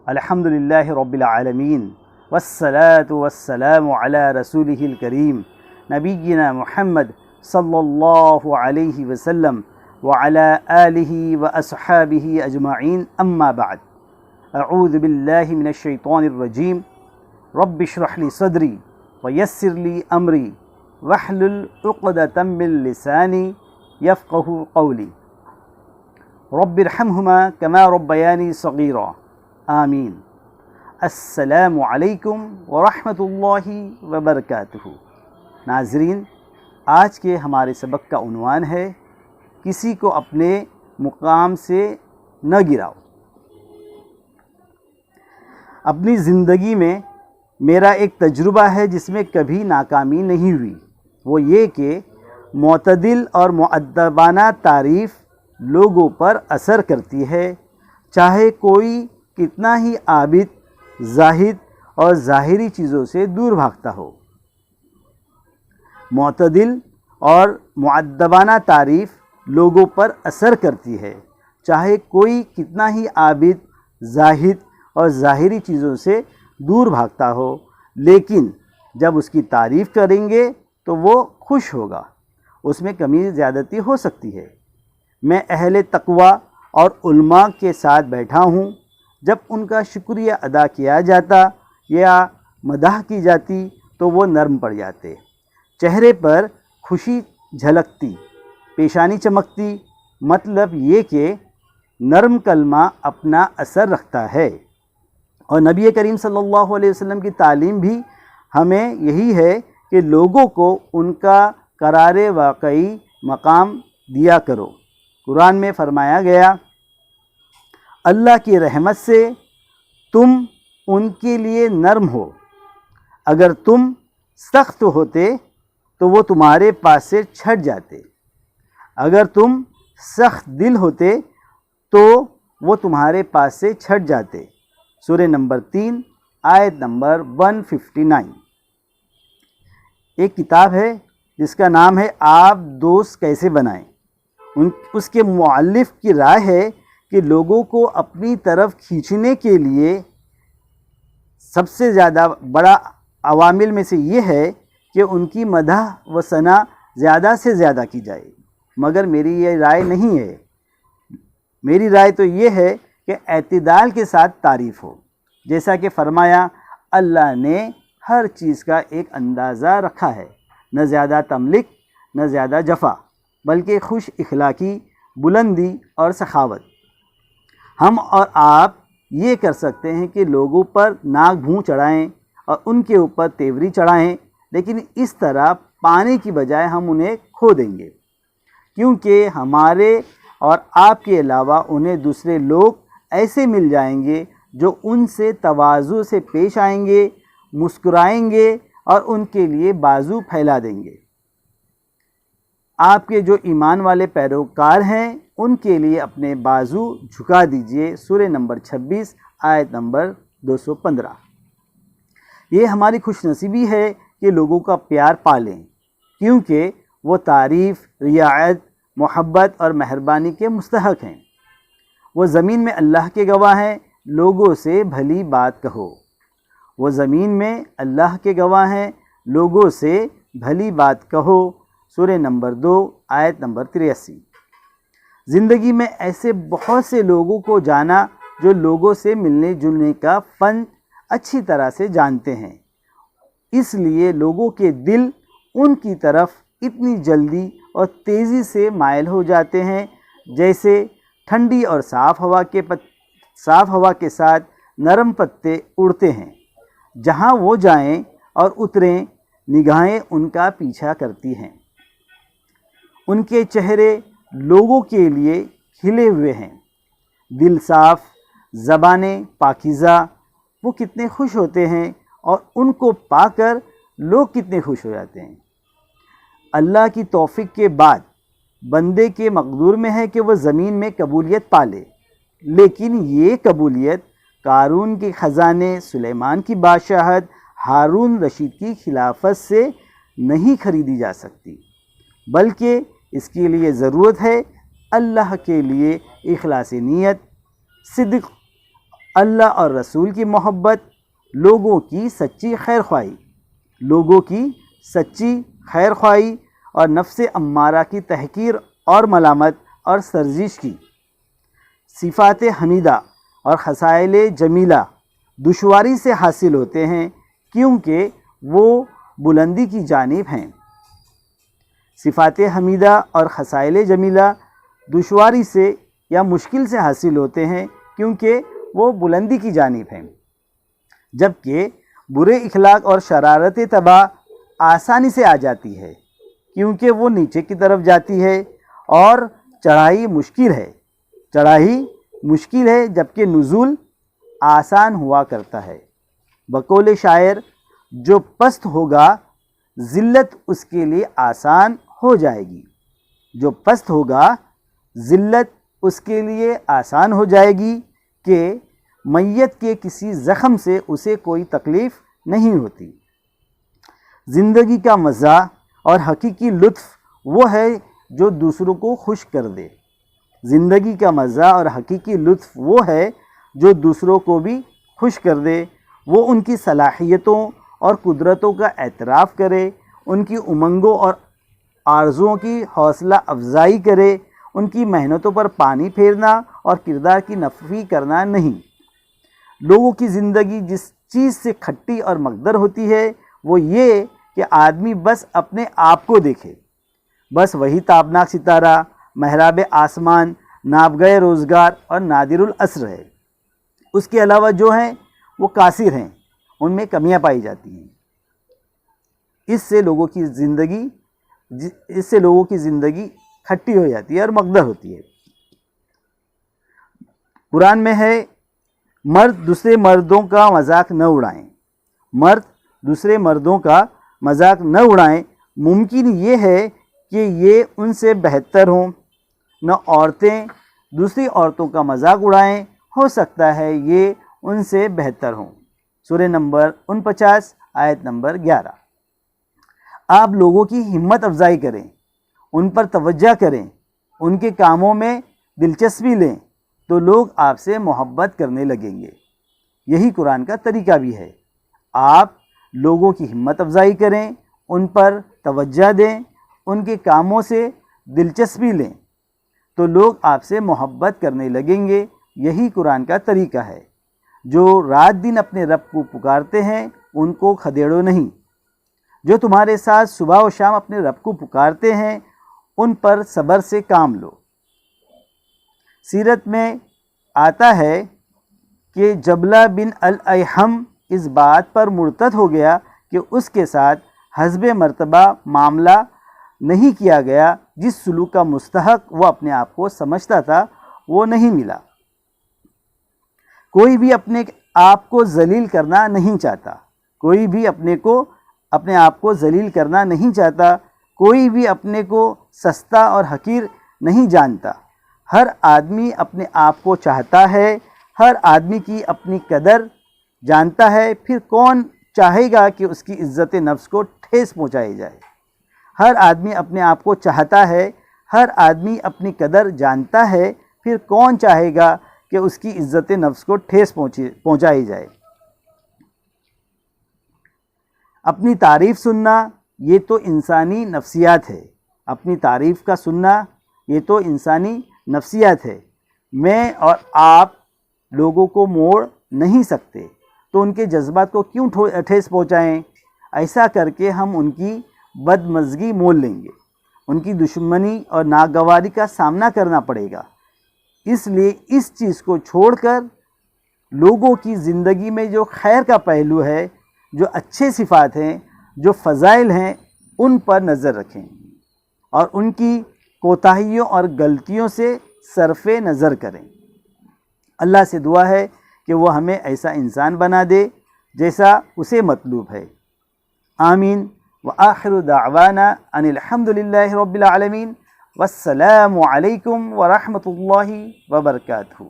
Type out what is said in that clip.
الحمدللہ رب العالمین والصلاة والسلام علی رسولہ الکریم نبینا محمد صلی اللہ علیہ وسلم وعلی آلہ واصحابہ اجمعین اما بعد اعوذ باللہ من الشیطان الرجیم رب اشرح لی صدری ویسر لی امری واحلل عقدۃ من لسانی یفقہوا قولی رب ارحمہما کما ربیانی صغیرا آمین۔ السلام علیکم ورحمۃ اللہ وبرکاتہ۔ ناظرین، آج کے ہمارے سبق کا عنوان ہے کسی کو اپنے مقام سے نہ گراؤ۔ اپنی زندگی میں میرا ایک تجربہ ہے جس میں کبھی ناکامی نہیں ہوئی، وہ یہ کہ معتدل اور مؤدبانہ تعریف لوگوں پر اثر کرتی ہے، چاہے کوئی کتنا ہی عابد، زاہد اور ظاہری چیزوں سے دور بھاگتا ہو۔ معتدل اور مؤدبانہ تعریف لوگوں پر اثر کرتی ہے، چاہے کوئی کتنا ہی عابد، زاہد اور ظاہری چیزوں سے دور بھاگتا ہو، لیکن جب اس کی تعریف کریں گے تو وہ خوش ہوگا۔ اس میں کمی زیادتی ہو سکتی ہے۔ میں اہل تقوی اور علماء کے ساتھ بیٹھا ہوں، جب ان کا شکریہ ادا کیا جاتا یا مدح کی جاتی تو وہ نرم پڑ جاتے، چہرے پر خوشی جھلکتی، پیشانی چمکتی۔ مطلب یہ کہ نرم کلمہ اپنا اثر رکھتا ہے، اور نبی کریم صلی اللہ علیہ وسلم کی تعلیم بھی ہمیں یہی ہے کہ لوگوں کو ان کا قرار واقعی مقام دیا کرو۔ قرآن میں فرمایا گیا، اللہ کی رحمت سے تم ان کے لیے نرم ہو، اگر تم سخت ہوتے تو وہ تمہارے پاس سے چھٹ جاتے، اگر تم سخت دل ہوتے تو وہ تمہارے پاس سے چھٹ جاتے۔ سورہ نمبر 3 آیت نمبر 159۔ ایک کتاب ہے جس کا نام ہے آپ دوست کیسے بنائیں۔ اس کے مؤلف کی رائے ہے کہ لوگوں کو اپنی طرف کھینچنے کے لیے سب سے زیادہ بڑا عوامل میں سے یہ ہے کہ ان کی مدح و ثنا زیادہ سے زیادہ کی جائے، مگر میری یہ رائے نہیں ہے۔ میری رائے تو یہ ہے کہ اعتدال کے ساتھ تعریف ہو، جیسا کہ فرمایا اللہ نے ہر چیز کا ایک اندازہ رکھا ہے، نہ زیادہ تملک نہ زیادہ جفا، بلکہ خوش اخلاقی، بلندی اور سخاوت۔ ہم اور آپ یہ کر سکتے ہیں کہ لوگوں پر ناک بھوں چڑھائیں اور ان کے اوپر تیوری چڑھائیں، لیکن اس طرح پانے کی بجائے ہم انہیں کھو دیں گے، کیونکہ ہمارے اور آپ کے علاوہ انہیں دوسرے لوگ ایسے مل جائیں گے جو ان سے تواضع سے پیش آئیں گے، مسکرائیں گے اور ان کے لیے بازو پھیلا دیں گے۔ آپ کے جو ایمان والے پیروکار ہیں ان کے لیے اپنے بازو جھکا دیجئے۔ سورہ نمبر 26 آیت نمبر 215۔ یہ ہماری خوش نصیبی ہے کہ لوگوں کا پیار پالیں، کیونکہ وہ تعریف، رعایت، محبت اور مہربانی کے مستحق ہیں۔ وہ زمین میں اللہ کے گواہ ہیں، لوگوں سے بھلی بات کہو۔ وہ زمین میں اللہ کے گواہ ہیں، لوگوں سے بھلی بات کہو۔ سورہ نمبر 2 آیت نمبر 83۔ زندگی میں ایسے بہت سے لوگوں کو جانا جو لوگوں سے ملنے جلنے کا فن اچھی طرح سے جانتے ہیں، اس لیے لوگوں کے دل ان کی طرف اتنی جلدی اور تیزی سے مائل ہو جاتے ہیں جیسے ٹھنڈی اور صاف ہوا کے ساتھ نرم پتے اڑتے ہیں۔ جہاں وہ جائیں اور اتریں، نگاہیں ان کا پیچھا کرتی ہیں۔ ان کے چہرے لوگوں کے لیے کھلے ہوئے ہیں، دل صاف، زبانیں پاکیزہ۔ وہ کتنے خوش ہوتے ہیں اور ان کو پا کر لوگ کتنے خوش ہو جاتے ہیں۔ اللہ کی توفیق کے بعد بندے کے مقدور میں ہے کہ وہ زمین میں قبولیت پالے، لیکن یہ قبولیت قارون کے خزانے، سلیمان کی بادشاہت، ہارون رشید کی خلافت سے نہیں خریدی جا سکتی، بلکہ اس کے لیے ضرورت ہے اللہ کے لیے اخلاص نیت، صدق اللہ اور رسول کی محبت، لوگوں کی سچی خیر خواہی، لوگوں کی سچی خیر خواہی اور نفس امارہ کی تحقیر اور ملامت اور سرزش کی۔ صفات حمیدہ اور خصائل جمیلہ دشواری سے حاصل ہوتے ہیں کیونکہ وہ بلندی کی جانب ہیں۔ صفات حمیدہ اور خصائل جمیلہ دشواری سے یا مشکل سے حاصل ہوتے ہیں کیونکہ وہ بلندی کی جانب ہیں، جبکہ برے اخلاق اور شرارت طبع آسانی سے آ جاتی ہے کیونکہ وہ نیچے کی طرف جاتی ہے اور چڑھائی مشکل ہے جبکہ نزول آسان ہوا کرتا ہے۔ بقول شاعر، جو پست ہوگا ذلت اس کے لیے آسان ہو جائے گی، جو پست ہوگا ذلت اس کے لیے آسان ہو جائے گی کہ میت کے کسی زخم سے اسے کوئی تکلیف نہیں ہوتی۔ زندگی کا مزہ اور حقیقی لطف وہ ہے جو دوسروں کو خوش کر دے۔ زندگی کا مزہ اور حقیقی لطف وہ ہے جو دوسروں کو بھی خوش کر دے، وہ ان کی صلاحیتوں اور قدرتوں کا اعتراف کرے، ان کی امنگوں اور آرزوؤں کی حوصلہ افزائی کرے، ان کی محنتوں پر پانی پھیرنا اور کردار کی نفی کرنا نہیں۔ لوگوں کی زندگی جس چیز سے کھٹی اور مقدر ہوتی ہے وہ یہ کہ آدمی بس اپنے آپ کو دیکھے، بس وہی تابناک ستارہ، محراب آسمان، نابغہ روزگار اور نادر العصر ہے۔ اس کے علاوہ جو ہیں وہ قاصر ہیں، ان میں کمیاں پائی جاتی ہیں۔ اس سے لوگوں کی زندگی کھٹی ہو جاتی ہے اور مقدر ہوتی ہے۔ قرآن میں ہے، مرد دوسرے مردوں کا مذاق نہ اڑائیں، مرد دوسرے مردوں کا مذاق نہ اڑائیں۔ ممکن یہ ہے کہ یہ ان سے بہتر ہوں، نہ عورتیں دوسری عورتوں کا مذاق اڑائیں، ہو سکتا ہے یہ ان سے بہتر ہوں۔ سورہ نمبر 49 آیت نمبر 11۔ آپ لوگوں کی ہمت افزائی کریں، ان پر توجہ کریں، ان کے کاموں میں دلچسپی لیں تو لوگ آپ سے محبت کرنے لگیں گے۔ یہی قرآن کا طریقہ بھی ہے۔ آپ لوگوں کی ہمت افزائی کریں، ان پر توجہ دیں، ان کے کاموں سے دلچسپی لیں تو لوگ آپ سے محبت کرنے لگیں گے۔ یہی قرآن کا طریقہ ہے۔ جو رات دن اپنے رب کو پکارتے ہیں ان کو کھدیڑو نہیں، جو تمہارے ساتھ صبح و شام اپنے رب کو پکارتے ہیں ان پر صبر سے کام لو۔ سیرت میں آتا ہے کہ جبلہ بن الاحم اس بات پر مرتد ہو گیا کہ اس کے ساتھ حسب مرتبہ معاملہ نہیں کیا گیا، جس سلوک کا مستحق وہ اپنے آپ کو سمجھتا تھا وہ نہیں ملا۔ کوئی بھی اپنے آپ کو ذلیل کرنا نہیں چاہتا، کوئی بھی اپنے آپ کو ذلیل کرنا نہیں چاہتا، کوئی بھی اپنے کو سستا اور حقیر نہیں جانتا۔ ہر آدمی اپنے آپ کو چاہتا ہے، ہر آدمی کی اپنی قدر جانتا ہے، پھر کون چاہے گا کہ اس کی عزت نفس کو ٹھیس پہنچائی جائے۔ ہر آدمی اپنے آپ کو چاہتا ہے، ہر آدمی اپنی قدر جانتا ہے، پھر کون چاہے گا کہ اس کی عزت نفس کو ٹھیس پہنچائی جائے۔ اپنی تعریف سننا یہ تو انسانی نفسیات ہے، اپنی تعریف کا سننا یہ تو انسانی نفسیات ہے۔ میں اور آپ لوگوں کو موڑ نہیں سکتے تو ان کے جذبات کو کیوں ٹھیس پہنچائیں؟ ایسا کر کے ہم ان کی بدمزگی مول لیں گے، ان کی دشمنی اور ناگواری کا سامنا کرنا پڑے گا۔ اس لیے اس چیز کو چھوڑ کر لوگوں کی زندگی میں جو خیر کا پہلو ہے، جو اچھے صفات ہیں، جو فضائل ہیں، ان پر نظر رکھیں اور ان کی کوتاہیوں اور غلطیوں سے صرف نظر کریں۔ اللہ سے دعا ہے کہ وہ ہمیں ایسا انسان بنا دے جیسا اسے مطلوب ہے۔ آمین۔ وآخر دعوانا ان الحمد للہ رب العالمین، والسلام علیکم ورحمۃ اللہ وبرکاتہ۔